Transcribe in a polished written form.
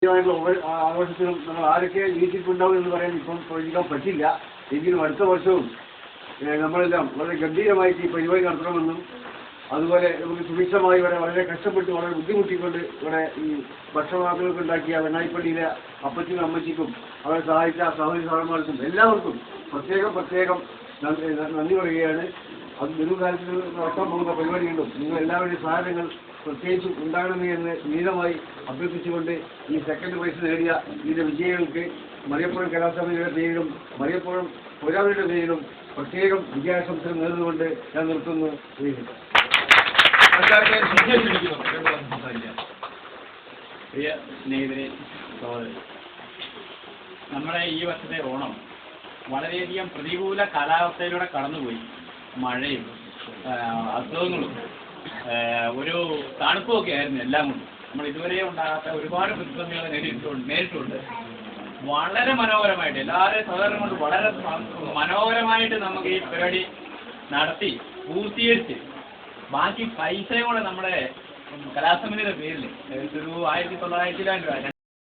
ആഘോഷത്തിലും നമ്മൾ ആരൊക്കെ ജീവിച്ചിട്ടുണ്ടാവും എന്ന് പറയാൻ ഇപ്പം പ്രവചിക്കാൻ പറ്റില്ല. എങ്കിലും അടുത്ത വർഷവും നമ്മളെല്ലാം വളരെ ഗംഭീരമായിട്ട് ഈ പരിപാടി നടത്തണമെന്നും അതുപോലെ നമുക്ക് സുഭിക്ഷമായി വളരെ കഷ്ടപ്പെട്ട് വളരെ ബുദ്ധിമുട്ടിക്കൊണ്ട് ഇവിടെ ഈ ഭക്ഷണവാക്കുകൾക്ക് ഉണ്ടാക്കിയ വെണ്ണായിപ്പള്ളിയിലെ അപ്പച്ചനും അമ്മച്ചിക്കും അവരെ സഹായിച്ച സഹോദരി സഹോദരന്മാർക്കും എല്ലാവർക്കും പ്രത്യേകം നന്ദി പറയുകയാണ്. അത് ദീർഘകാലത്തിൽ നടത്താൻ പോകുന്ന പരിപാടിയുണ്ടും നിങ്ങളെല്ലാവരുടെയും സഹായങ്ങൾ പ്രത്യേകിച്ചും ഉണ്ടാകണമേ എന്ന് നീളമായി അഭ്യർത്ഥിച്ചുകൊണ്ട് ഈ സെക്കൻഡ് പ്രൈസ് നേടിയ ഇതിൻ്റെ വിജയികൾക്ക് മറിയപ്പുറം കലാസമിതിയുടെ പേരിലും മറിയപ്പുറം പുരാവരുടെ പേരിലും പ്രത്യേകം വിജയാശംസകൾ നേർന്നുകൊണ്ട് ഞാൻ നിർത്തുന്നു. പ്രിയ സ്നേഹിതരെ, നമ്മുടെ ഈ വർഷത്തെ ഓണം വളരെയധികം പ്രതികൂല കാലാവസ്ഥയിലൂടെ കടന്നുപോയി. മഴയും അസുഖങ്ങളും ഒരു തണുപ്പുമൊക്കെ ആയിരുന്നു എല്ലാം കൊണ്ടും. നമ്മൾ ഇതുവരെ ഉണ്ടാകാത്ത ഒരുപാട് പ്രതിസന്ധികൾ നേരിട്ടുണ്ട്. വളരെ മനോഹരമായിട്ട് എല്ലാവരെയും സഹകരണം കൊണ്ട് വളരെ മനോഹരമായിട്ട് നമുക്ക് ഈ പരിപാടി നടത്തി പൂർത്തീകരിച്ച് ബാക്കി പൈസയും കൂടെ നമ്മുടെ കലാസമിതിയുടെ പേരിൽ ഒരു 1900 രൂപ